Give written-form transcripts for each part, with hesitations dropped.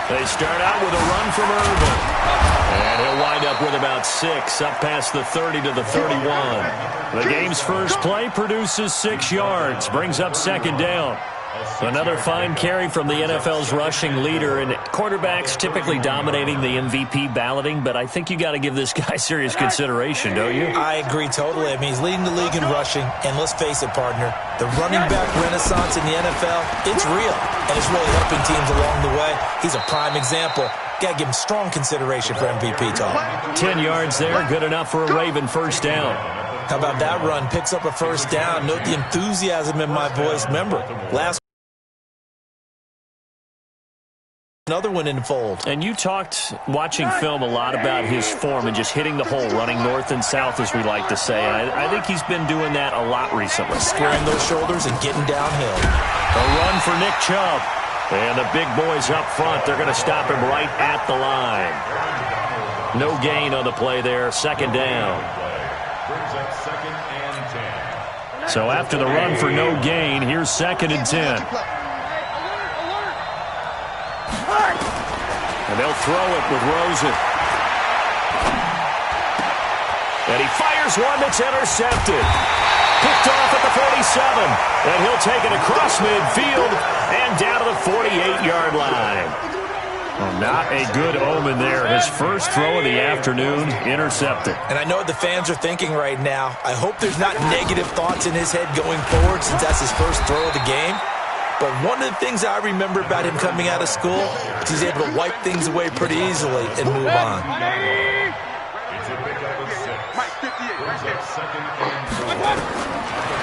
They start out with a run from Irvin. And he'll wind up with about 6, up past the 30 to the 31. The game's first play produces 6 yards, brings up second down. Another fine carry from the NFL's rushing leader, and quarterbacks typically dominating the MVP balloting, but I think you got to give this guy serious consideration, don't you? I agree totally. I mean, he's leading the league in rushing, and let's face it, partner, the running back renaissance in the NFL, it's real, and it's really helping teams along the way. He's a prime example. Got to give him strong consideration for MVP talk. 10 yards there, good enough for a Raven first down. How about that run? Picks up a first down. Note the enthusiasm in my voice. Remember, last another one in the fold. And you talked, watching film, a lot about his form and just hitting the hole, running north and south, as we like to say. And I think he's been doing that a lot recently. Squaring those shoulders and getting downhill. A run for Nick Chubb. And the big boys up front, they're going to stop him right at the line. No gain on the play there, second down. So after the run for no gain, here's 2nd and 10. And they'll throw it with Rosen. And he fires one that's intercepted. Picked off at the 47. And he'll take it across midfield and down to the 48-yard line. Well, not a good omen there. His first throw of the afternoon, intercepted. And I know what the fans are thinking right now. I hope there's not negative thoughts in his head going forward since that's his first throw of the game. But one of the things I remember about him coming out of school is he's able to wipe things away pretty easily and move on.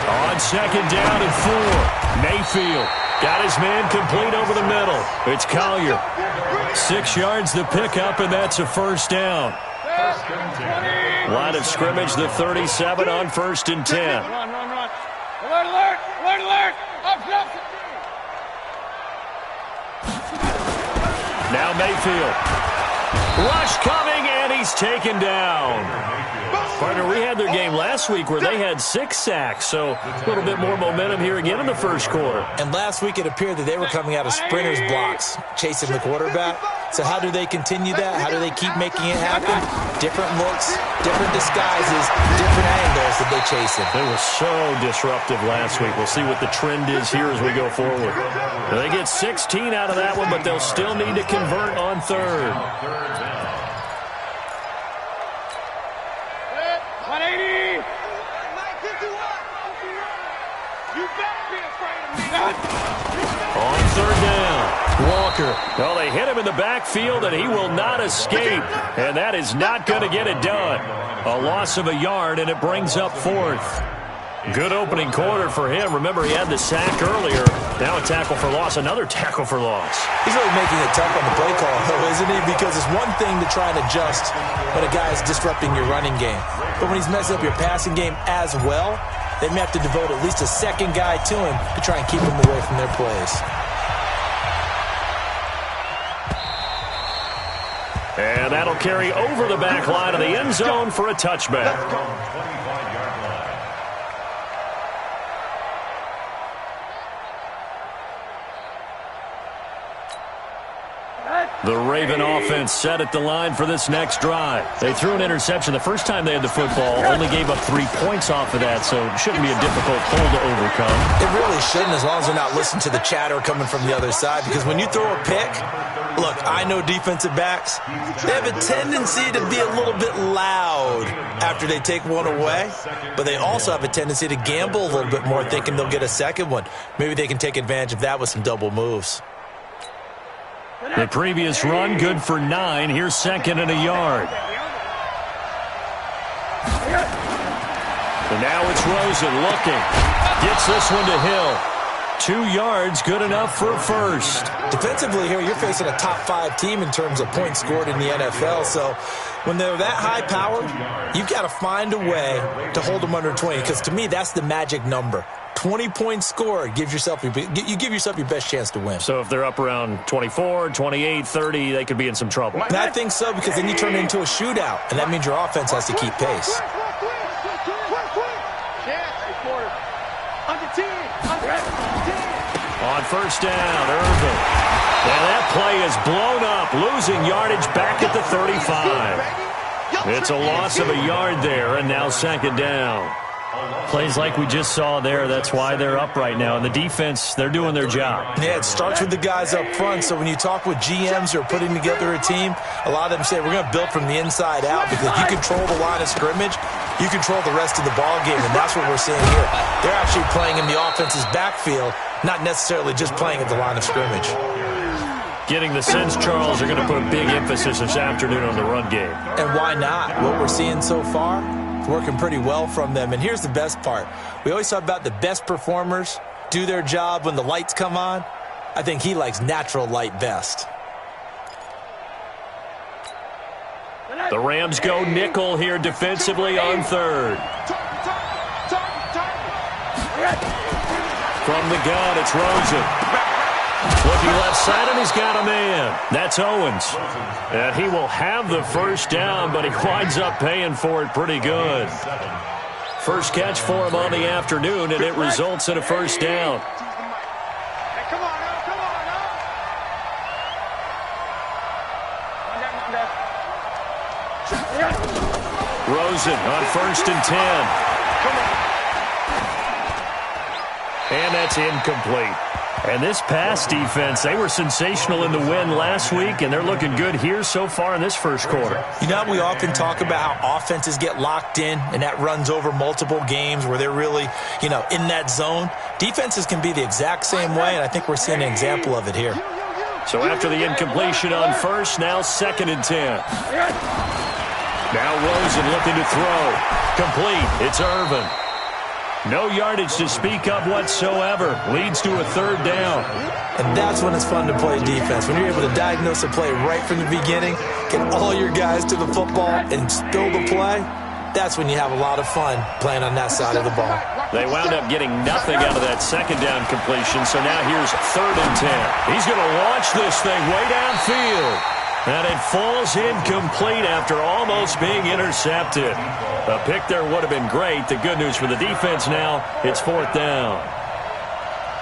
On second down and 4, Mayfield got his man complete over the middle. It's Collier. 6 yards the pickup, and that's a first down. Line of scrimmage, the 37 on 1st and 10. Run. Alert. Up. Now Mayfield. Rush coming, and he's taken down. Partner, we had their game last week where they had 6 sacks, so a little bit more momentum here again in the first quarter. And last week it appeared that they were coming out of sprinters blocks, chasing the quarterback. So how do they continue that? How do they keep making it happen? Different looks, different disguises, different angles that they chase it. They were so disruptive last week. We'll see what the trend is here as we go forward. They get 16 out of that one, but they'll still need to convert on 3rd. 180. You better be afraid of me. On 3rd down, Walker. Well, they hit him in the backfield, and he will not escape. And that is not going to get it done. A loss of a yard, and it brings up 4th. Good opening quarter for him. Remember, he had the sack earlier. Now a tackle for loss, another tackle for loss. He's really making it tough on the play call, though, isn't he? Because it's one thing to try and adjust when a guy is disrupting your running game. But when he's messing up your passing game as well, they may have to devote at least a second guy to him to try and keep him away from their plays. And that'll carry over the back line of the end zone for a touchback. The Raven offense set at the line for this next drive. They threw an interception the first time they had the football, only gave up 3 points off of that, so it shouldn't be a difficult hole to overcome. It really shouldn't, as long as they're not listening to the chatter coming from the other side, because when you throw a pick, look, I know defensive backs, they have a tendency to be a little bit loud after they take one away, but they also have a tendency to gamble a little bit more, thinking they'll get a second one. Maybe they can take advantage of that with some double moves. The previous run, good for 9. Here's 2nd and a yard. And now it's Rosen looking. Gets this one to Hill. 2 yards, good enough for a first. Defensively here, you're facing a top 5 team in terms of points scored in the NFL. So when they're that high powered, you've got to find a way to hold them under 20. Because to me, that's the magic number. 20 points scored gives yourself you give yourself your best chance to win. So if they're up around 24, 28, 30, they could be in some trouble. And I think so, because then you turn it into a shootout, and that means your offense has to keep pace. On first down, Irvin. And that play is blown up, losing yardage back at the 35. It's a loss of a yard there, and now second down. Plays like we just saw there, that's why they're up right now. And the defense, they're doing their job. Yeah, it starts with the guys up front. So when you talk with GMs who are putting together a team, a lot of them say we're going to build from the inside out, because if you control the line of scrimmage, you control the rest of the ball game, and that's what we're seeing here. They're actually playing in the offense's backfield, not necessarily just playing at the line of scrimmage. Getting the sense, Charles, are going to put a big emphasis this afternoon on the run game. And why not? What we're seeing so far, it's working pretty well from them. And here's the best part. We always talk about the best performers do their job when the lights come on. I think he likes natural light best. The Rams go nickel here defensively on third. From the gun, it's Rosen. Looking left side, and he's got a man. That's Owens. And he will have the first down, but he winds up paying for it pretty good. First catch for him on the afternoon, and it results in a first down. Rosen on first and 10. And that's incomplete. And this pass defense, they were sensational in the win last week, and they're looking good here so far in this first quarter. You know, we often talk about how offenses get locked in, and that runs over multiple games where they're really, in that zone. Defenses can be the exact same way, and I think we're seeing an example of it here. So after the incompletion on first, now second and 10. Now Rosen looking to throw. Complete. It's Irvin. No yardage to speak of whatsoever. Leads to a third down. And that's when it's fun to play defense. When you're able to diagnose a play right from the beginning, get all your guys to the football, and spill the play, that's when you have a lot of fun playing on that side of the ball. They wound up getting nothing out of that second down completion, so now here's third and 10. He's going to launch this thing way downfield. And it falls incomplete after almost being intercepted. A pick there would have been great. The good news for the defense now, it's fourth down.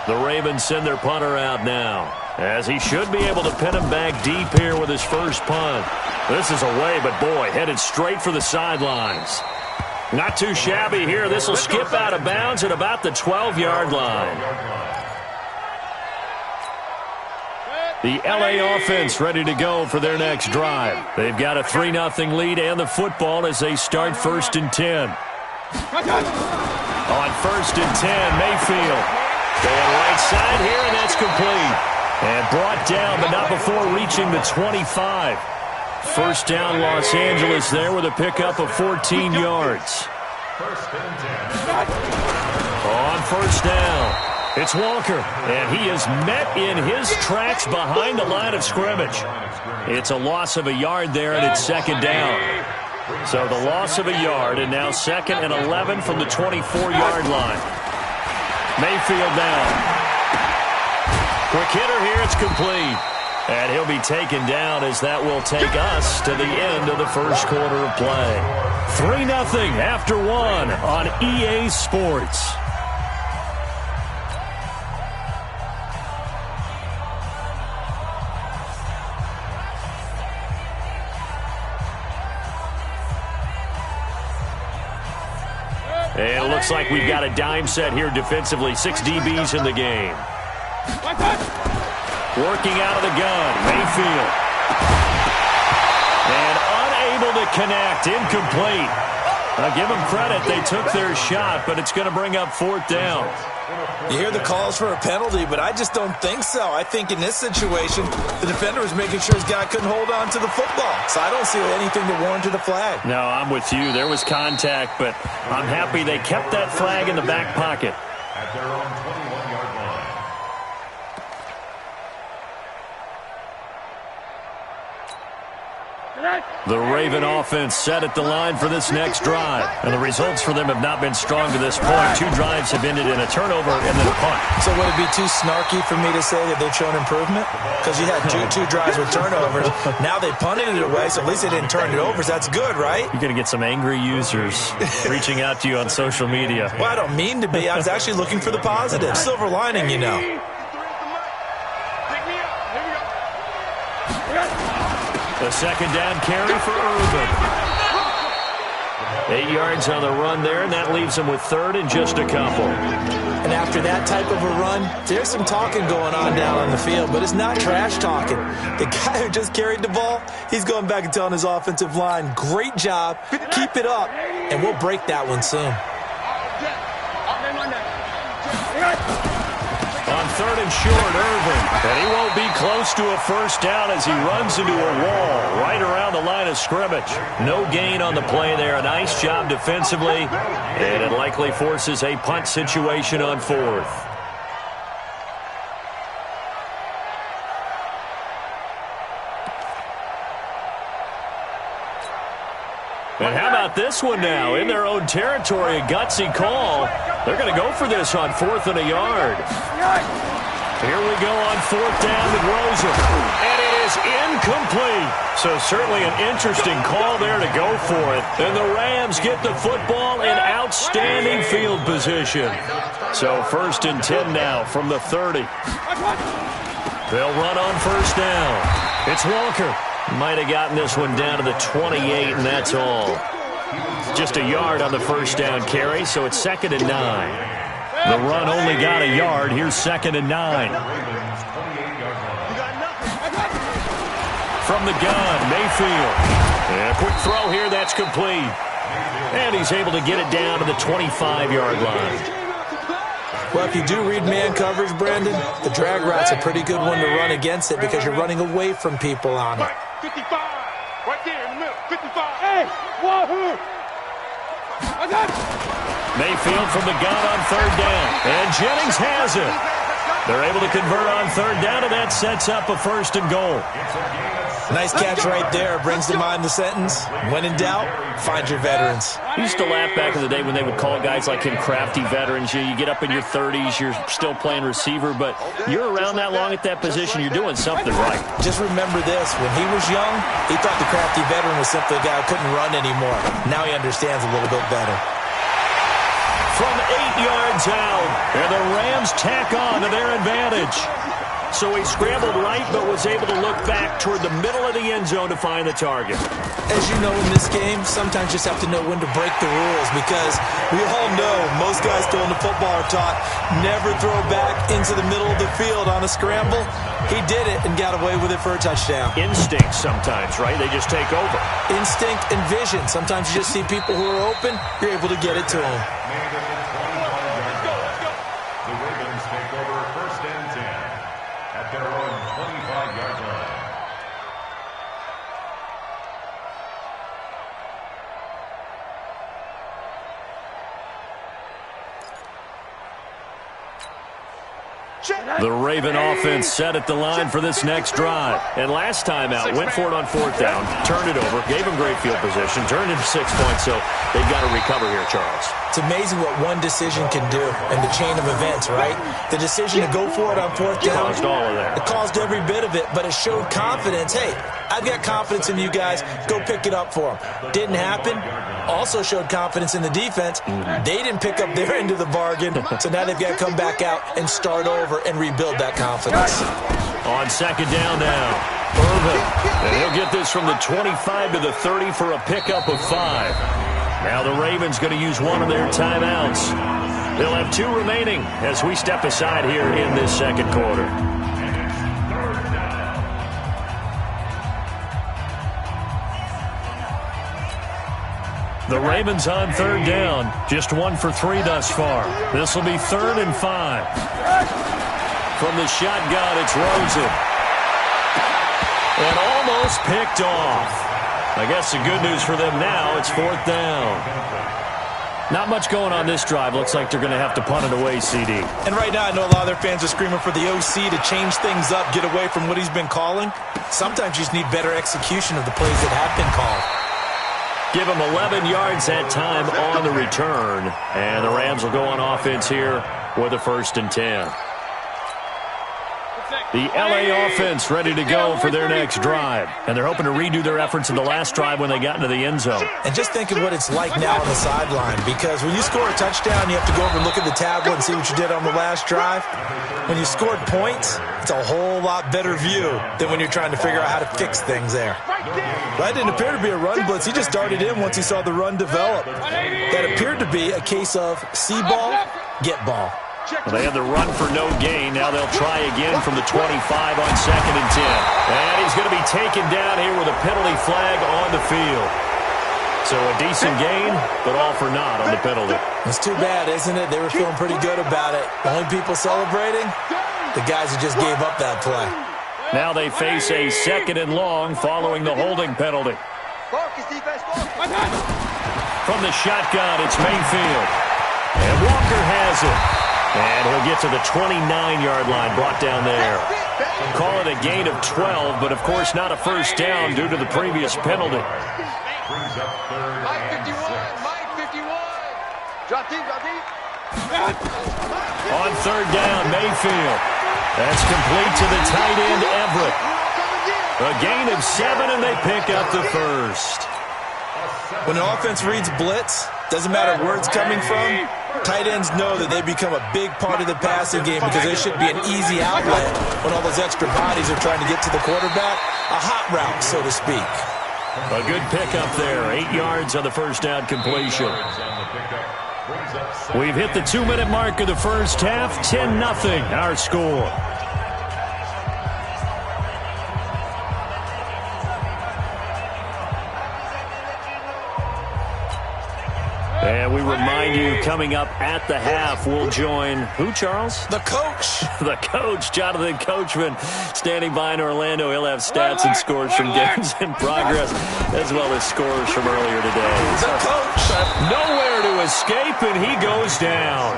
The Ravens send their punter out now, as he should be able to pin him back deep here with his first punt. This is away, but boy, headed straight for the sidelines. Not too shabby here. This will skip out of bounds at about the 12-yard line. The LA offense ready to go for their next drive. They've got a 3-0 lead and the football as they start first and 10. On first and 10, Mayfield. Going right side here, and that's complete. And brought down, but not before reaching the 25. First down, Los Angeles there with a pickup of 14 yards. On first down. It's Walker, and he is met in his tracks behind the line of scrimmage. It's a loss of a yard there, and it's second down. So the loss of a yard, and now second and 11 from the 24-yard line. Mayfield now. Quick hitter here, it's complete. And he'll be taken down as that will take us to the end of the first quarter of play. 3-0 after one on EA Sports. And it looks like we've got a dime set here defensively. 6 DBs in the game. Working out of the gun, Mayfield. And unable to connect, incomplete. I'll give them credit, they took their shot, but it's going to bring up fourth down. You hear the calls for a penalty, but I just don't think so. I think in this situation, the defender was making sure his guy couldn't hold on to the football. So I don't see anything that warranted a flag. No, I'm with you. There was contact, but I'm happy they kept that flag in the back pocket. The Raven offense set at the line for this next drive. And the results for them have not been strong to this point. 2 drives have ended in a turnover and then a punt. So would it be too snarky for me to say that they've shown improvement? Because you had two drives with turnovers. Now they punted it away, so at least they didn't turn it over. So that's good, right? You're going to get some angry users reaching out to you on social media. Well, I don't mean to be. I was actually looking for the positive. Silver lining, you know. The second down carry for Urban. 8 yards on the run there, and that leaves him with third and just a couple. And after that type of a run, there's some talking going on down on the field, but it's not trash talking. The guy who just carried the ball, he's going back and telling his offensive line, great job, keep it up, and we'll break that one soon. On third and short, Irvin. And he won't be close to a first down as he runs into a wall right around the line of scrimmage. No gain on the play there. A nice job defensively. And it likely forces a punt situation on fourth. And how about this one now? In their own territory, a gutsy call. They're going to go for this on 4th and a yard. Here we go on 4th down with Rosen. And it is incomplete. So certainly an interesting call there to go for it. And the Rams get the football in outstanding field position. So 1st and 10 now from the 30. They'll run on 1st down. It's Walker. Might have gotten this one down to the 28, and that's all. Just a yard on the first down carry, so it's 2nd and 9. The run only got a yard. Here's 2nd and 9. From the gun, Mayfield. And a quick throw here, that's complete. And he's able to get it down to the 25-yard line. Well, if you do read man coverage, Brandon, the drag route's a pretty good one to run against it because you're running away from people on it. 55. Right there in the middle. 55. Hey, wahoo! Mayfield from the gun on 3rd down. And Jennings has it. They're able to convert on 3rd down, and that sets up a 1st and goal. Nice catch right there. Brings to mind the sentence, when in doubt, find your veterans. I used to laugh back in the day when they would call guys like him crafty veterans. You get up in your 30s, you're still playing receiver, but you're around that long at that position, you're doing something right. Just remember this. When he was young, he thought the crafty veteran was simply a guy who couldn't run anymore. Now he understands a little bit better. From 8 yards out, and the Rams tack on to their advantage. So he scrambled right, but was able to look back toward the middle of the end zone to find the target. As you know in this game, sometimes you just have to know when to break the rules because we all know most guys throwing the football are taught never throw back into the middle of the field on a scramble. He did it and got away with it for a touchdown. Instinct sometimes, right? They just take over. Instinct and vision. Sometimes you just see people who are open, you're able to get it to them. The Ravens take over 1st and 10 at their own 25-yard line. The Raven offense set at the line for this next drive. And last time out, went for it on 4th down, turned it over, gave them great field position, turned into 6 points, so they've got to recover here, Charles. It's amazing what one decision can do in the chain of events, right? The decision to go for it on 4th down. Caused all of that. It caused every bit of it, but it showed confidence. Hey, I've got confidence in you guys. Go pick it up for them. Didn't happen. Also showed confidence in the defense. They didn't pick up their end of the bargain, so now they've got to come back out and start over and rebuild that confidence. On 2nd down now, Irvin. And he'll get this from the 25 to the 30 for a pickup of 5. Now the Ravens going to use one of their timeouts. They'll have 2 remaining as we step aside here in this second quarter. The Ravens on 3rd down. Just 1 for 3 thus far. This will be 3rd and 5. From the shotgun, it's Rosen. And almost picked off. I guess the good news for them now, it's 4th down. Not much going on this drive. Looks like they're going to have to punt it away, CD. And right now, I know a lot of their fans are screaming for the OC to change things up, get away from what he's been calling. Sometimes you just need better execution of the plays that have been called. Give him 11 yards that time on the return. And the Rams will go on offense here with a 1st and 10. The LA offense ready to go for their next drive. And they're hoping to redo their efforts in the last drive when they got into the end zone. And just think of what it's like now on the sideline, because when you score a touchdown, you have to go over and look at the tablet and see what you did on the last drive. When you scored points, it's a whole lot better view than when you're trying to figure out how to fix things there. That didn't appear to be a run blitz. He just darted in once he saw the run develop. That appeared to be a case of see ball, get ball. Well, they had the run for no gain. Now they'll try again from the 25 on 2nd and 10. And he's going to be taken down here with a penalty flag on the field. So a decent gain, but all for naught on the penalty. It's too bad, isn't it? They were feeling pretty good about it. The only people celebrating, the guys who just gave up that play. Now they face a 2nd and long following the holding penalty. From the shotgun, it's Mayfield. And Walker has it. And he'll get to the 29-yard line, brought down there. Call it a gain of 12, but of course not a first down due to the previous penalty. Mike 51. Drop deep. On 3rd down, Mayfield. That's complete to the tight end, Everett. A gain of 7, and they pick up the 1st. When an offense reads blitz, doesn't matter where it's coming from, tight ends know that they become a big part of the passing game because they should be an easy outlet when all those extra bodies are trying to get to the quarterback. A hot route, so to speak. A good pickup there. 8 yards on the first down completion. We've hit the 2-minute mark of the first half. 10-0 our score. And we remind you, coming up at the half, we'll join who, Charles? The coach. The coach, Jonathan Coachman, standing by in Orlando. He'll have stats and scores from games in progress, as well as scores from earlier today. The coach. Nowhere to escape, and he goes down.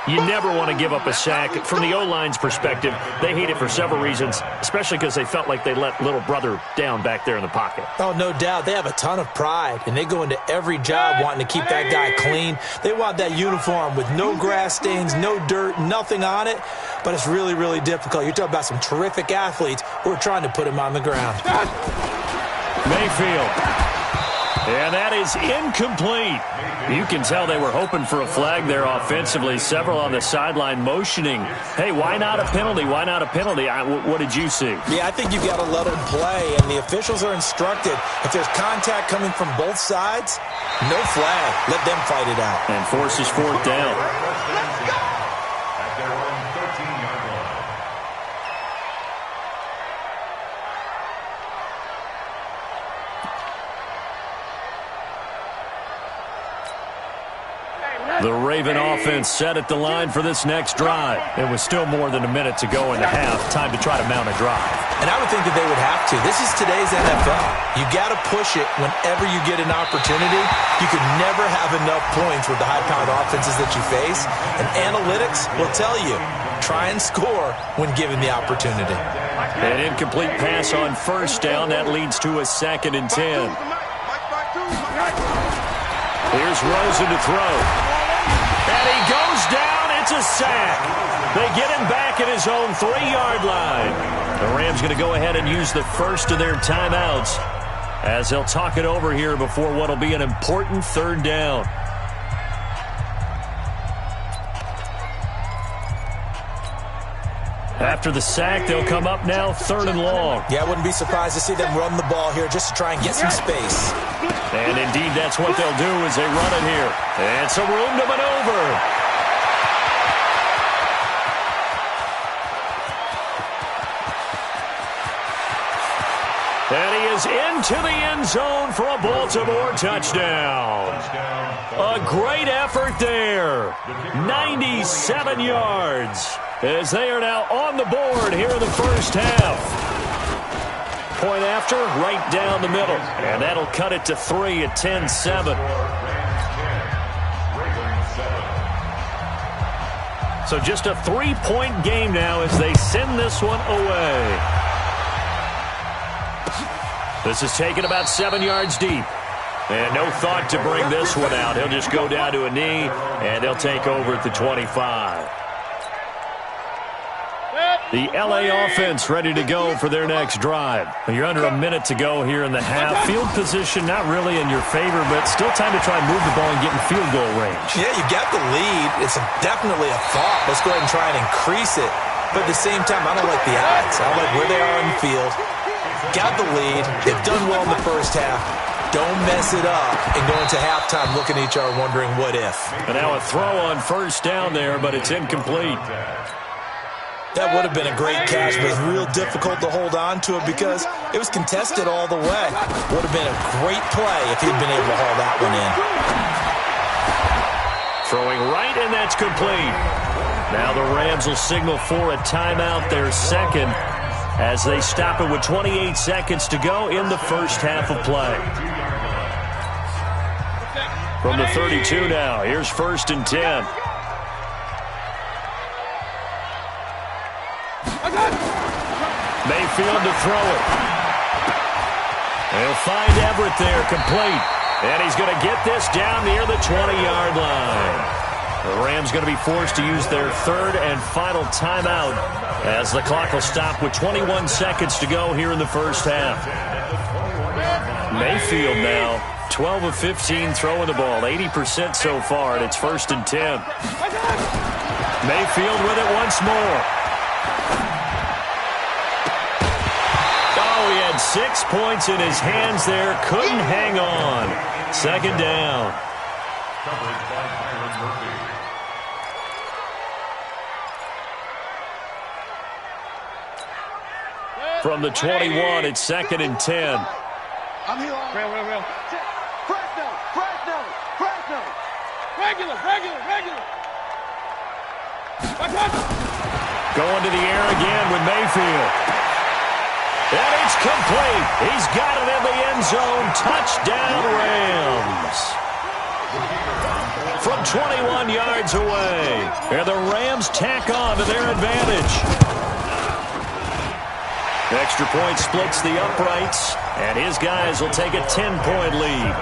You never want to give up a sack. From the O-line's perspective, they hate it for several reasons, especially because they felt like they let little brother down back there in the pocket. Oh, no doubt. They have a ton of pride, and they go into every job wanting to keep that guy clean. They want that uniform with no grass stains, no dirt, nothing on it, but it's really, really difficult. You're talking about some terrific athletes who are trying to put him on the ground. Mayfield. And that is incomplete. You can tell they were hoping for a flag there offensively. Several on the sideline motioning, hey, why not a penalty? Why not a penalty? What did you see? Yeah, I think you've got to let them play, and the officials are instructed. If there's contact coming from both sides, no flag. Let them fight it out. And forces 4th down. At their own 13-yard line. The Raven offense set at the line for this next drive. It was still more than a minute to go in the half. Time to try to mount a drive. And I would think that they would have to. This is today's NFL. You got to push it whenever you get an opportunity. You could never have enough points with the high-powered offenses that you face. And analytics will tell you, try and score when given the opportunity. An incomplete pass on 1st down. That leads to a 2nd and 10. Here's Rosen to throw. And he goes down. It's a sack. They get him back at his own 3-yard line. The Rams going to go ahead and use the first of their timeouts as they'll talk it over here before what will be an important 3rd down. After the sack, they'll come up now 3rd and long. Yeah, I wouldn't be surprised to see them run the ball here just to try and get some space. And indeed, that's what they'll do as they run it here. And some room to maneuver. And he is into the end zone for a Baltimore touchdown. A great effort there. 97 yards as they are now on the board here in the first half. Point after, right down the middle. And that'll cut it to 3 at 10-7. So just a 3-point game now as they send this one away. This is taken about 7 yards deep. And no thought to bring this one out. He'll just go down to a knee, and they'll take over at the 25. The L.A. offense ready to go for their next drive. You're under a minute to go here in the half. Field position not really in your favor, but still time to try and move the ball and get in field goal range. Yeah, you got the lead. It's definitely a thought. Let's go ahead and try and increase it. But at the same time, I don't like the odds. I like where they are in the field. Got the lead. They've done well in the first half. Don't mess it up and go into halftime looking at each other wondering what if. And now a throw on first down there, but it's incomplete. That would have been a great catch, but it's real difficult to hold on to it because it was contested all the way. Would have been a great play if he'd been able to haul that one in. Throwing right, and that's complete. Now the Rams will signal for a timeout, their second, as they stop it with 28 seconds to go in the first half of play. From the 32 now, here's 1st and 10. Mayfield to throw it. They'll find Everett there, complete. And he's going to get this down near the 20-yard line. The Rams going to be forced to use their third and final timeout as the clock will stop with 21 seconds to go here in the first half. Mayfield now, 12 of 15 throwing the ball, 80% so far, and it's 1st and 10. Mayfield with it once more. Oh, he had 6 points in his hands there, couldn't hang on. 2nd down. Coverage by Byron Murphy. From the 21, it's 2nd and 10. I'm here. Real. Fresno. Regular. Going to the air again with Mayfield. And it's complete. He's got it in the end zone. Touchdown, Rams. From 21 yards away. And the Rams tack on to their advantage. Extra point splits the uprights, and his guys will take a 10-point lead.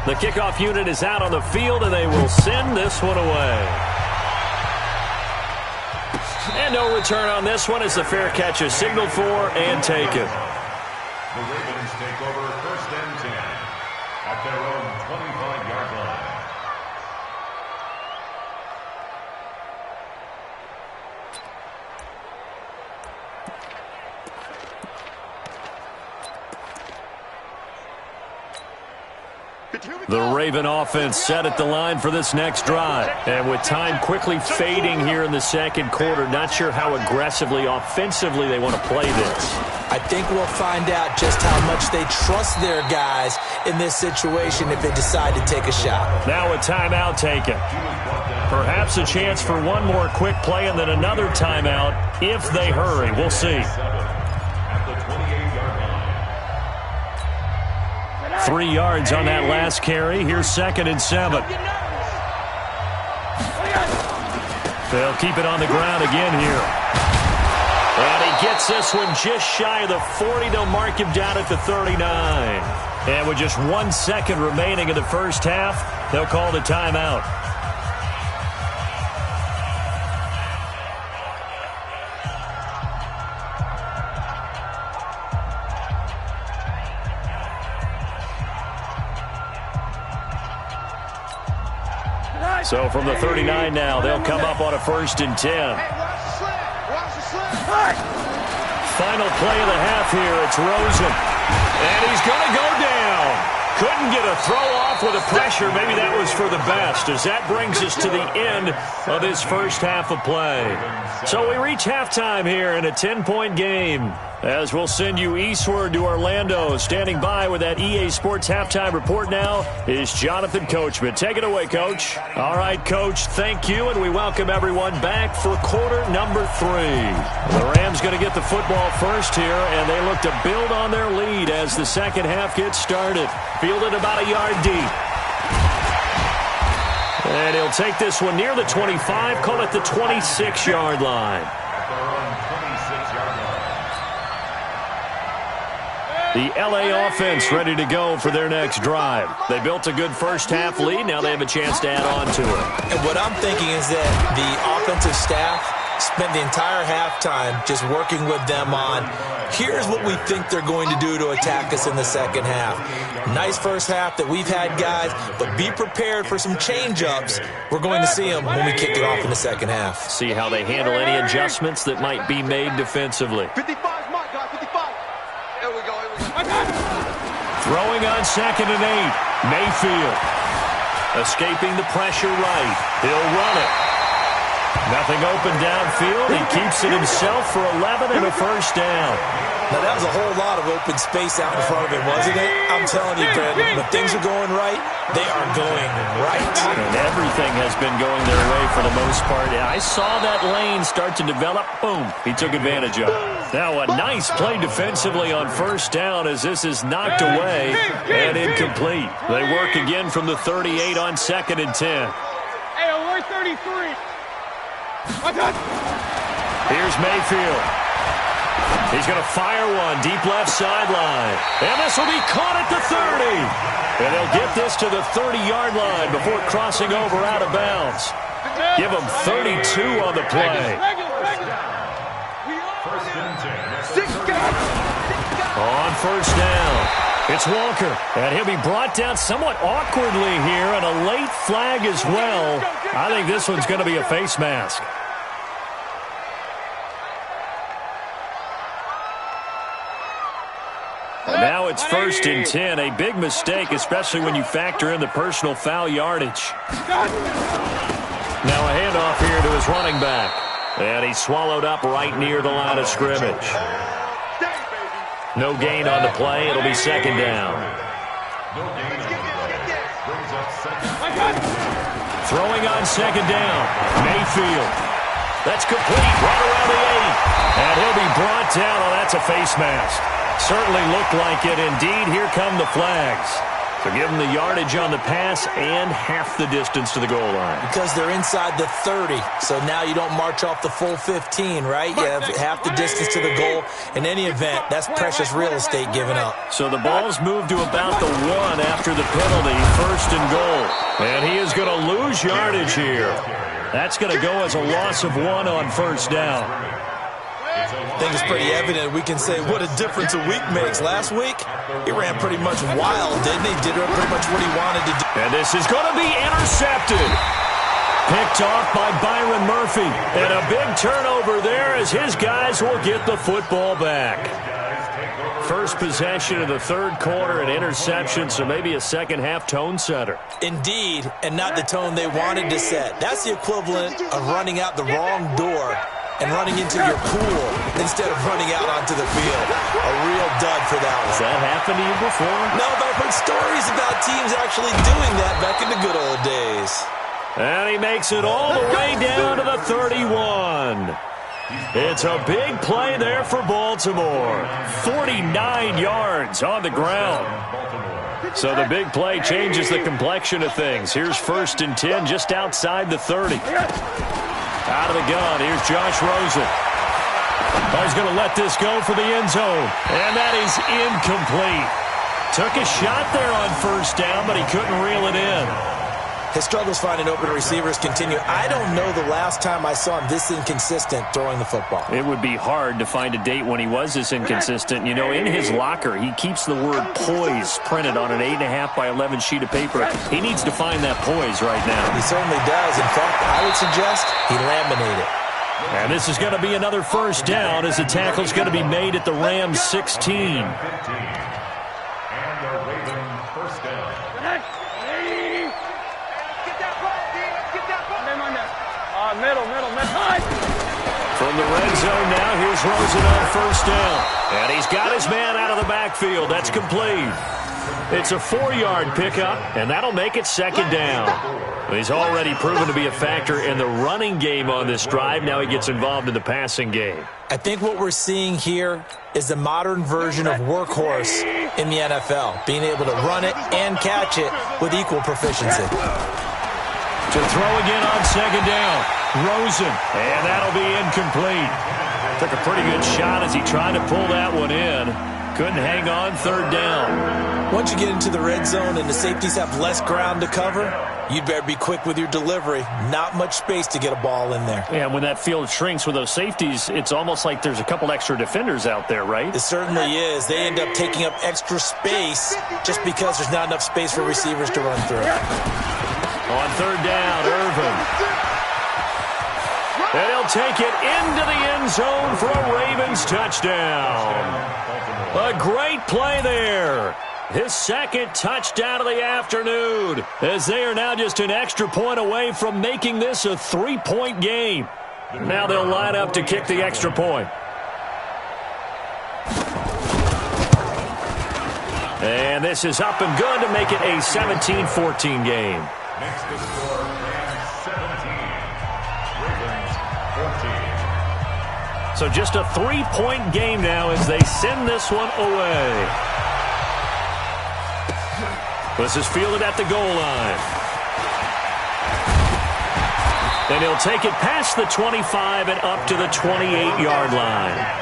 The kickoff unit is out on the field, and they will send this one away. And no return on this one as the fair catch is signaled for and taken. The Ravens take over 1st and 10 at their own 25-yard line. The Raven offense set at the line for this next drive. And with time quickly fading here in the second quarter, not sure how aggressively, offensively they want to play this. I think we'll find out just how much they trust their guys in this situation if they decide to take a shot. Now a timeout taken. Perhaps a chance for one more quick play and then another timeout if they hurry. We'll see. At the 28-yard line. 3 yards on that last carry. Here's 2nd and 7. They'll keep it on the ground again here. And he gets this one just shy of the 40. They'll mark him down at the 39. And with just 1 second remaining in the first half, they'll call the timeout. So from the 39 now, they'll come up on a 1st and 10. Final play of the half here. It's Rosen. And he's going to go down. Couldn't get a throw off with the pressure. Maybe that was for the best, as that brings us to the end of this first half of play. So we reach halftime here in a 10-point game. As we'll send you eastward to Orlando. Standing by with that EA Sports Halftime Report now is Jonathan Coachman. Take it away, Coach. All right, Coach, thank you, and we welcome everyone back for quarter number 3. The Rams going to get the football first here, and they look to build on their lead as the second half gets started. Fielded about a yard deep. And he'll take this one near the 25, call it the 26-yard line. The LA offense ready to go for their next drive. They built a good first-half lead. Now they have a chance to add on to it. And what I'm thinking is that the offensive staff spent the entire halftime just working with them on, here's what we think they're going to do to attack us in the second half. Nice first half that we've had, guys, but be prepared for some change-ups. We're going to see them when we kick it off in the second half. See how they handle any adjustments that might be made defensively. 55's mark, guys, 55. Here we go. Throwing on 2nd and 8. Mayfield. Escaping the pressure right. He'll run it. Nothing open downfield. He keeps it himself for 11 and a first down. Now, that was a whole lot of open space out in front of him, wasn't it? I'm telling you, Brandon, when things are going right, they are going right. And everything has been going their way for the most part. I saw that lane start to develop. Boom. He took advantage of it. Now, a nice play defensively on first down as this is knocked away and incomplete. They work again from the 38 on 2nd and 10. Hey, we're 33. Here's Mayfield. He's going to fire one deep left sideline. And this will be caught at the 30. And they'll get this to the 30-yard line before crossing over out of bounds. Give them 32 on the play. On first down, it's Walker. And he'll be brought down somewhat awkwardly here, and a late flag as well. I think this one's going to be a face mask. Now it's 1st and 10. A big mistake, especially when you factor in the personal foul yardage. Now a handoff here to his running back. And he's swallowed up right near the line of scrimmage. No gain on the play. It'll be 2nd down. Throwing on 2nd down. Mayfield. That's complete. Right around the 8. And he'll be brought down. Oh, that's a face mask. Certainly looked like it. Indeed, here come the flags. So give them the yardage on the pass and half the distance to the goal line. Because they're inside the 30, so now you don't march off the full 15, right? You have half the distance to the goal. In any event, that's precious real estate given up. So the ball's moved to about the 1 after the penalty, 1st and goal. And he is going to lose yardage here. That's going to go as a loss of 1 on first down. I think it's pretty evident. We can say what a difference a week makes. Last week, he ran pretty much wild, didn't he? Did pretty much what he wanted to do. And this is going to be intercepted. Picked off by Byron Murphy. And a big turnover there as his guys will get the football back. First possession of the 3rd quarter, an interception, so maybe a second-half tone setter. Indeed, and not the tone they wanted to set. That's the equivalent of running out the wrong door and running into your pool instead of running out onto the field. A real dud for that one. Has that happened to you before? No, but I've heard stories about teams actually doing that back in the good old days. And he makes it all the way down to the 31. It's a big play there for Baltimore. 49 yards on the ground. So the big play changes the complexion of things. Here's 1st and 10 just outside the 30. Out of the gun, here's Josh Rosen. He's going to let this go for the end zone. And that is incomplete. Took a shot there on first down, but he couldn't reel it in. His struggles finding open receivers continue. I don't know the last time I saw him this inconsistent throwing the football. It would be hard to find a date when he was this inconsistent. You know, in his locker, he keeps the word poise printed on an 8.5 by 11 sheet of paper. He needs to find that poise right now. He certainly does. In fact, I would suggest he laminate it. And this is going to be another first down as the tackle's going to be made at the Rams 16. From the red zone now, here's Rosen on first down. And he's got his man out of the backfield. That's complete. It's a 4-yard pickup, and that'll make it second down. He's already proven to be a factor in the running game on this drive. Now he gets involved in the passing game. I think what we're seeing here is the modern version of workhorse in the NFL, being able to run it and catch it with equal proficiency. To throw again on second down, Rosen, and that'll be incomplete. Took a pretty good shot as he tried to pull that one in. Couldn't hang on third down. Once you get into the red zone and the safeties have less ground to cover, you'd better be quick with your delivery. Not much space to get a ball in there. Yeah, when that field shrinks with those safeties, it's almost like there's a couple extra defenders out there, right? It certainly is. They end up taking up extra space just because there's not enough space for receivers to run through. On third down, Irvin. And he'll take it into the end zone for a Ravens touchdown. A great play there. His second touchdown of the afternoon, as they are now just an extra point away from making this a 3-point game. Now they'll line up to kick the extra point. And this is up and good to make it a 17-14 game. Next to score, Rams 17, Ravens 14. So just a 3-point game now as they send this one away. This is fielded at the goal line. And he'll take it past the 25 and up to the 28-yard line.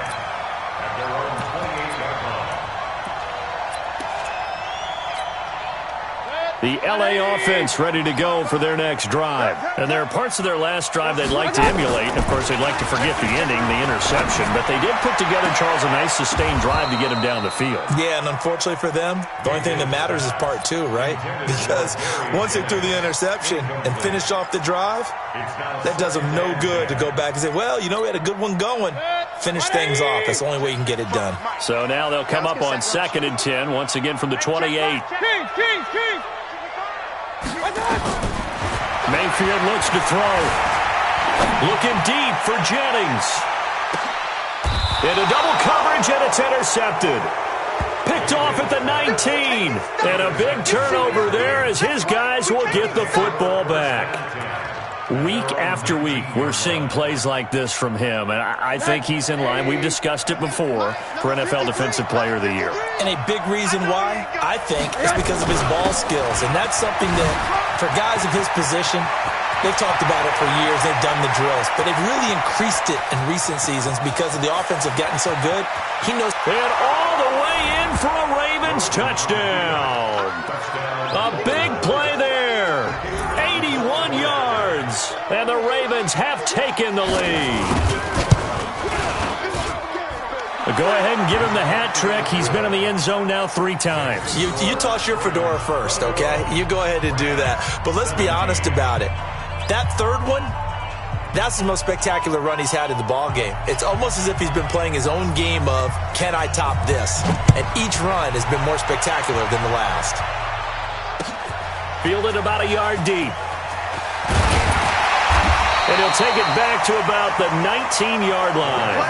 The L.A. offense ready to go for their next drive. And there are parts of their last drive they'd like to emulate. Of course, they'd like to forget the ending, the interception. But they did put together, Charles, a nice sustained drive to get him down the field. Yeah, and unfortunately for them, the only thing that matters is part two, right? Because once they threw the interception and finished off the drive, that does them no good to go back and say, well, you know, we had a good one going. Finish things off. That's the only way you can get it done. So now they'll come up on 2nd and 10, once again from the 28. Mayfield looks to throw. Looking deep for Jennings. Into double coverage, and it's intercepted. Picked off at the 19. And a big turnover there as his guys will get the football back. Week after week, we're seeing plays like this from him, and I think he's in line. We've discussed it before for NFL Defensive Player of the Year. And a big reason why, I think, is because of his ball skills. And that's something that, for guys of his position, they've talked about it for years. They've done the drills. But they've really increased it in recent seasons because of the offense have gotten so good. He knows. And all the way in for a Ravens touchdown. A big play there. 81 yards. And the Ravens have taken the lead. Go ahead and give him the hat trick. He's been in the end zone now 3 times. You toss your fedora first, okay? You go ahead and do that. But let's be honest about it. That third one, that's the most spectacular run he's had in the ball game. It's almost as if he's been playing his own game of, can I top this? And each run has been more spectacular than the last. Fielded about a yard deep. And he'll take it back to about the 19-yard line.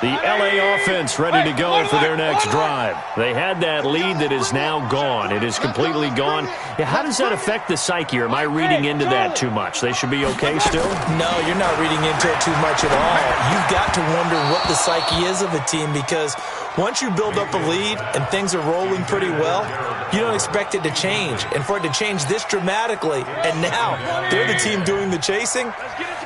The L.A. offense ready to go for their next drive. They had that lead that is now gone. It is completely gone. Yeah, how does that affect the psyche? Or am I reading into that too much? They should be okay still? No, you're not reading into it too much at all. You've got to wonder what the psyche is of a team because once you build up a lead and things are rolling pretty well, you don't expect it to change. And for it to change this dramatically, and now they're the team doing the chasing,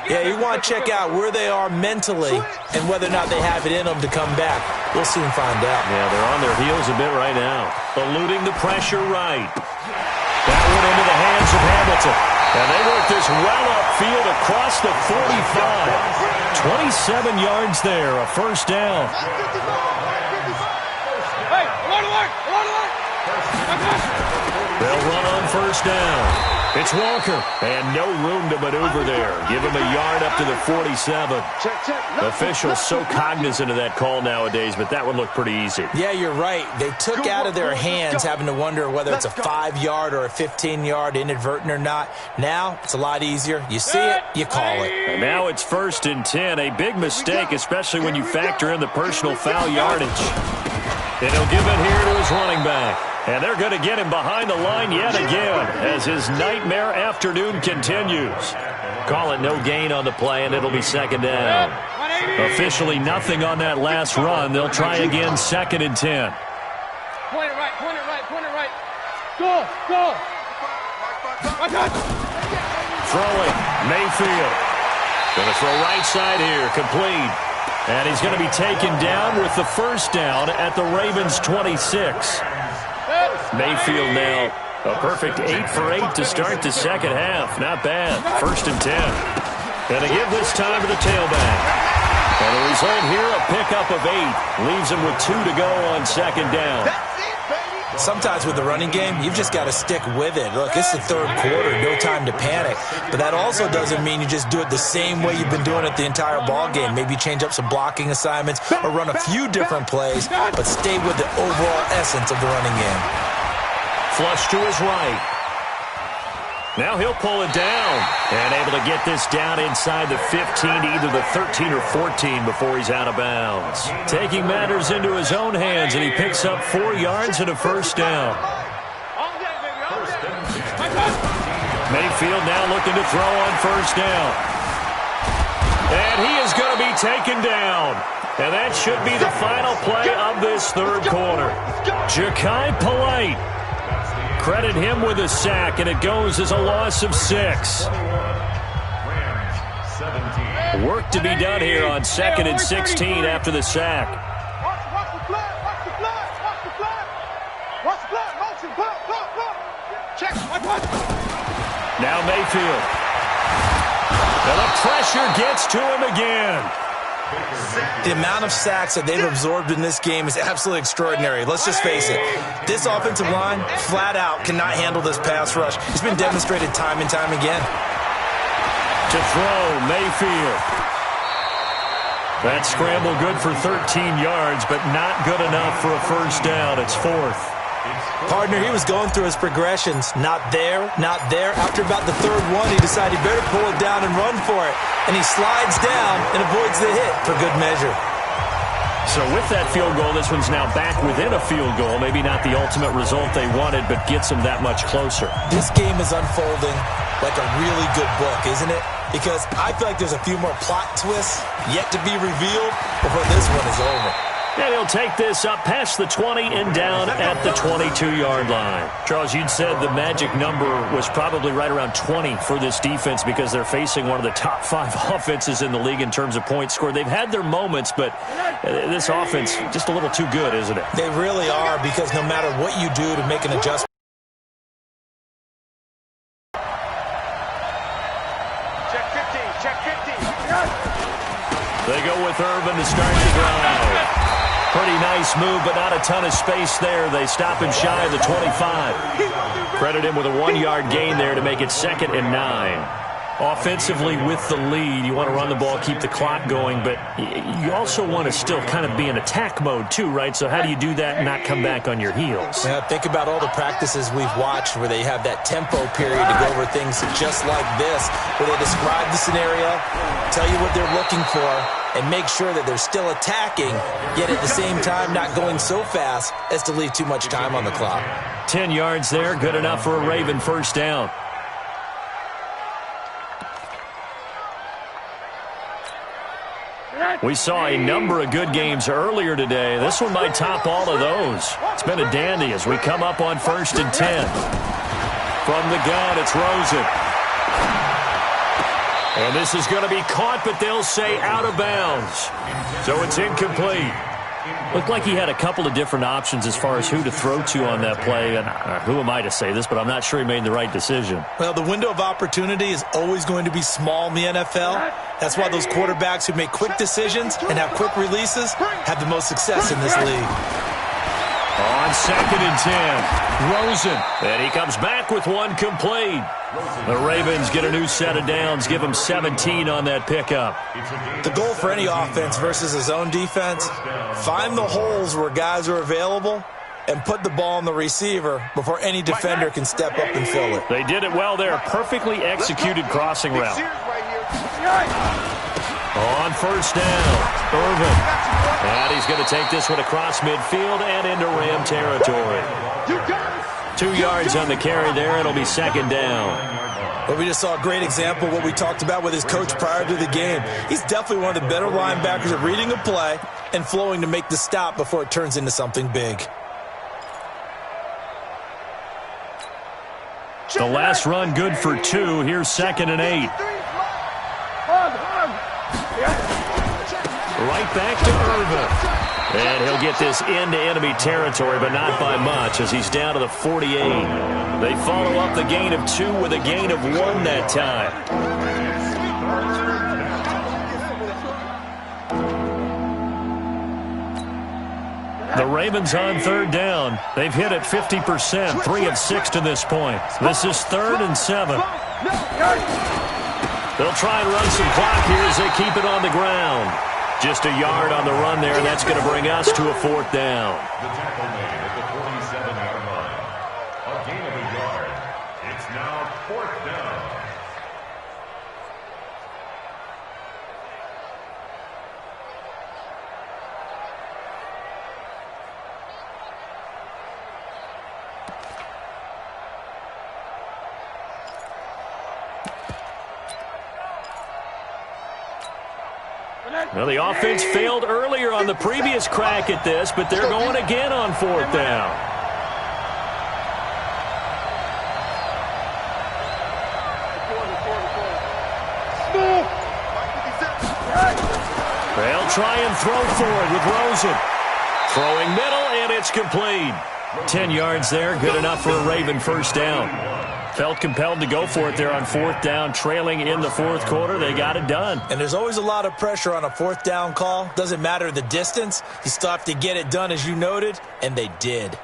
yeah, you want to check out where they are mentally and whether or not they have it in them to come back. We'll soon find out. Yeah, they're on their heels a bit right now. Eluding the pressure right. That one into the hands of Hamilton. And they work this well upfield across the 45. 27 yards there, a first down. Hey, alert! They'll run on first down. It's Walker, and no room to maneuver there. Give him a yard up to the 47. Officials so cognizant of that call nowadays, but that would look pretty easy. Yeah, you're right. They took out of their hands having to wonder whether it's a 5-yard or a 15-yard, inadvertent or not. Now, it's a lot easier. You see it, you call it. And now it's 1st and 10. A big mistake, especially when you factor in the personal foul yardage. And he'll give it here to his running back. And they're going to get him behind the line yet again as his nightmare afternoon continues. Call it no gain on the play, and it'll be 2nd down. Officially nothing on that last run. They'll try again 2nd and 10. Point it right, point it right, point it right. Go, go. Throwing, Mayfield. Going to throw right side here, complete. And he's going to be taken down with the 1st down at the Ravens' 26. Mayfield now a perfect 8 for 8 to start the 2nd half. Not bad. 1st and 10. Going to give this time to the tailback. And the result here, a pickup of 8. Leaves him with 2 to go on 2nd down. Sometimes with the running game, you've just got to stick with it. Look, it's the 3rd quarter, no time to panic. But that also doesn't mean you just do it the same way you've been doing it the entire ball game. Maybe change up some blocking assignments or run a few different plays, but stay with the overall essence of the running game. Flush to his right. Now he'll pull it down and able to get this down inside the 15 to either the 13 or 14 before he's out of bounds. Taking matters into his own hands, and he picks up 4 yards and a 1st down. Mayfield now looking to throw on 1st down. And he is going to be taken down. And that should be the final play of this 3rd quarter. Ja'Kai Polite. Credit him with a sack, and it goes as a loss of 6. Work to be done here on 2nd and 16 after the sack. Watch the flag, watch the flag, watch the flag. Watch the flag, motion, block. Check, watch. Now Mayfield. And the pressure gets to him again. The amount of sacks that they've absorbed in this game is absolutely extraordinary. Let's just face it. This offensive line, flat out, cannot handle this pass rush. It's been demonstrated time and time again. To throw, Mayfield. That scramble good for 13 yards, but not good enough for a 1st down. It's 4th. Partner, he was going through his progressions. Not there, not there. After about the 3rd one, he decided he better pull it down and run for it. And he slides down and avoids the hit for good measure. So with that field goal, this one's now back within a field goal. Maybe not the ultimate result they wanted, but gets them that much closer. This game is unfolding like a really good book, isn't it? Because I feel like there's a few more plot twists yet to be revealed before this one is over. And he'll take this up past the 20 and down at the 22-yard line. Charles, you'd said the magic number was probably right around 20 for this defense because they're facing one of the top 5 offenses in the league in terms of points scored. They've had their moments, but this offense just a little too good, isn't it? They really are, because no matter what you do to make an adjustment, Check 15. They go with Urban to start the drive. Pretty nice move, but not a ton of space there. They stop him shy of the 25. Credit him with a 1-yard gain there to make it 2nd and 9. Offensively with the lead, you want to run the ball, keep the clock going, but you also want to still kind of be in attack mode too, right? So how do you do that and not come back on your heels? Yeah, think about all the practices we've watched where they have that tempo period to go over things just like this, where they describe the scenario, tell you what they're looking for, and make sure that they're still attacking, yet at the same time not going so fast as to leave too much time on the clock. 10 yards there, good enough for a Raven 1st down. We saw a number of good games earlier today. This one might top all of those. It's been a dandy as we come up on 1st and 10. From the gun, it's Rosen. And this is going to be caught, but they'll say out of bounds. So it's incomplete. Looked like he had a couple of different options as far as who to throw to on that play. And who am I to say this, but I'm not sure he made the right decision. Well, the window of opportunity is always going to be small in the NFL. That's why those quarterbacks who make quick decisions and have quick releases have the most success in this league. On 2nd and 10, Rosen. And he comes back with one complete. The Ravens get a new set of downs, give them 17 on that pickup. The goal for any offense versus a zone defense, find the holes where guys are available and put the ball on the receiver before any defender can step up and fill it. They did it well there. Perfectly executed crossing route. On 1st down, Irvin. And he's going to take this one across midfield and into Ram territory. 2 yards on the carry there. It'll be 2nd down. But we just saw a great example of what we talked about with his coach prior to the game. He's definitely one of the better linebackers at reading a play and flowing to make the stop before it turns into something big. The last run good for 2. Here's 2nd and 8. Right back to Irvin. And he'll get this into enemy territory, but not by much as he's down to the 48. They follow up the gain of 2 with a gain of 1 that time. The Ravens on 3rd down. They've hit it 50%, 3 of 6 to this point. This is 3rd and 7. They'll try and run some clock here as they keep it on the ground. Just a yard on the run there. That's going to bring us to a 4th down. The tackle made at the 47-yard line. A gain of a yard. It's now 4th down. Well, the offense failed earlier on the previous crack at this, but they're going again on 4th down. They'll try and throw forward with Rosen. Throwing middle, and it's complete. 10 yards there, good enough for a Raven 1st down. Felt compelled to go for it there on 4th down, trailing in the 4th quarter. They got it done. And there's always a lot of pressure on a 4th down call. Doesn't matter the distance. You still have to get it done, as you noted, and they did.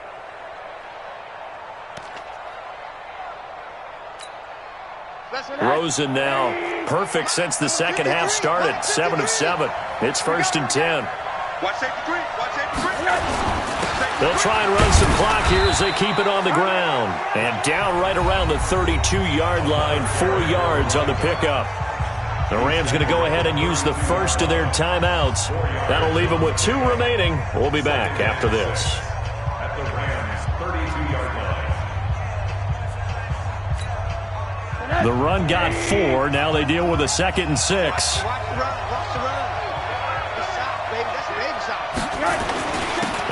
Rosen now perfect since the 2nd half started. 7 of 7. It's 1st and 10. They'll try and run some clock here as they keep it on the ground. And down right around the 32-yard line, 4 yards on the pickup. The Rams going to go ahead and use the first of their timeouts. That'll leave them with 2 remaining. We'll be back after this. At the Rams' 32-yard line. The run got 4. Now they deal with a 2nd and 6.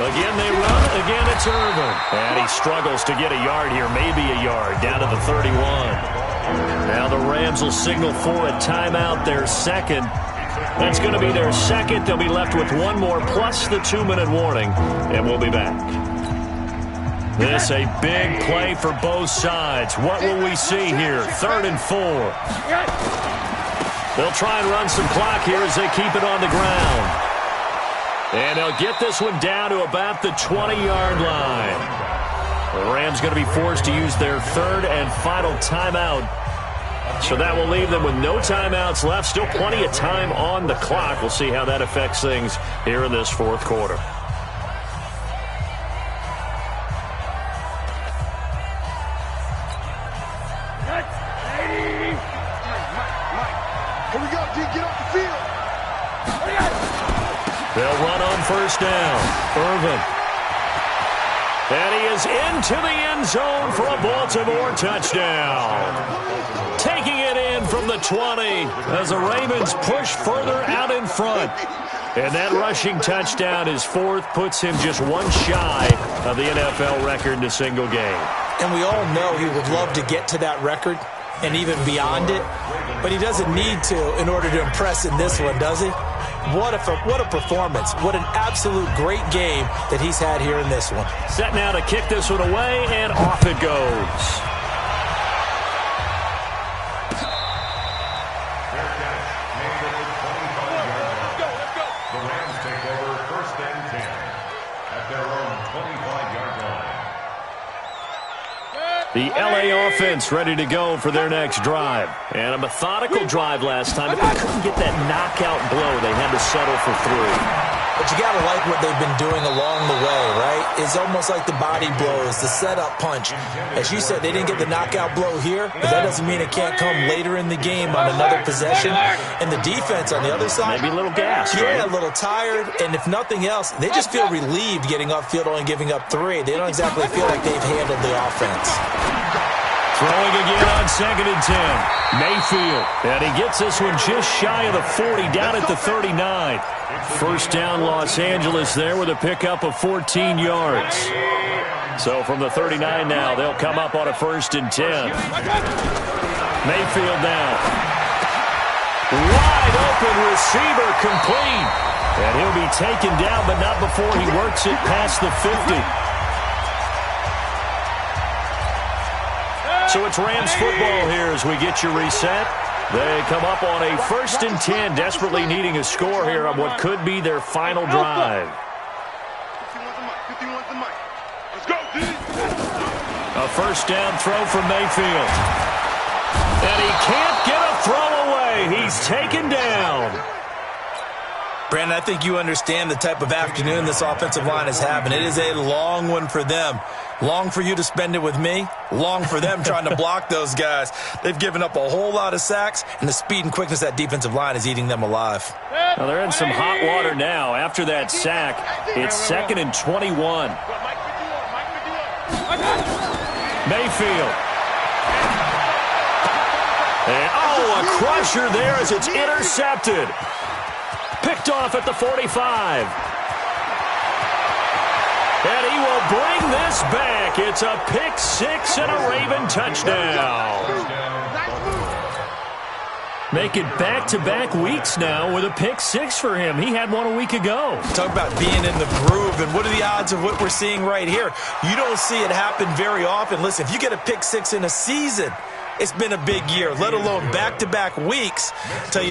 Again they run, again it's Irvin. And he struggles to get a yard here, maybe a yard, down to the 31. Now the Rams will signal for a timeout, their 2nd. That's going to be their 2nd. They'll be left with 1 more plus the 2-minute warning, and we'll be back. This a big play for both sides. What will we see here? 3rd and 4. They'll try and run some clock here as they keep it on the ground. And they'll get this one down to about the 20-yard line. The Rams going to be forced to use their 3rd and final timeout. So that will leave them with no timeouts left. Still plenty of time on the clock. We'll see how that affects things here in this 4th quarter. Here we go, G. Get off the field. They'll run on 1st down. Irvin. And he is into the end zone for a Baltimore touchdown. Taking it in from the 20 as the Ravens push further out in front. And that rushing touchdown, his 4th, puts him just 1 shy of the NFL record in a single game. And we all know he would love to get to that record and even beyond it, but he doesn't need to in order to impress in this one, does he? What a performance. What an absolute great game that he's had here in this one. Set now to kick this one away, and off it goes. Fair catch made at the 25-yard line. The Rams take over 1st and 10 at their own 25-yard The LA offense ready to go for their next drive. And a methodical drive last time, but they couldn't get that knockout blow. They had to settle for 3. But you got to like what they've been doing along the way, right? It's almost like the body blows, the setup punch. As you said, they didn't get the knockout blow here, but that doesn't mean it can't come later in the game on another possession. And the defense on the other side, maybe a little gassed, yeah, right? a little tired. And if nothing else, they just feel relieved getting upfield only giving up 3. They don't exactly feel like they've handled the offense. Throwing again on 2nd and 10. Mayfield. And he gets this one just shy of the 40, down at the 39. First down, Los Angeles there with a pickup of 14 yards. So from the 39 now, they'll come up on a 1st and 10. Mayfield now. Wide open receiver complete. And he'll be taken down, but not before he works it past the 50. So it's Rams football here as we get you reset. They come up on a 1st and 10, desperately needing a score here on what could be their final drive. A 1st down throw from Mayfield. And he can't get a throw away. He's taken down. Brandon, I think you understand the type of afternoon this offensive line is having. It is a long one for them. Long for you to spend it with me. Long for them trying to block those guys. They've given up a whole lot of sacks, and the speed and quickness of that defensive line is eating them alive. Well, they're in some hot water now. After that sack, it's 2nd and 21. Mayfield. And, a crusher there as it's intercepted. Picked off at the 45. And he will bring this back. It's a pick 6 and a Raven touchdown. Make it back-to-back weeks now with a pick 6 for him. He had one a week ago. Talk about being in the groove, and what are the odds of what we're seeing right here? You don't see it happen very often. Listen, if you get a pick 6 in a season, it's been a big year, let alone back-to-back weeks. Tell you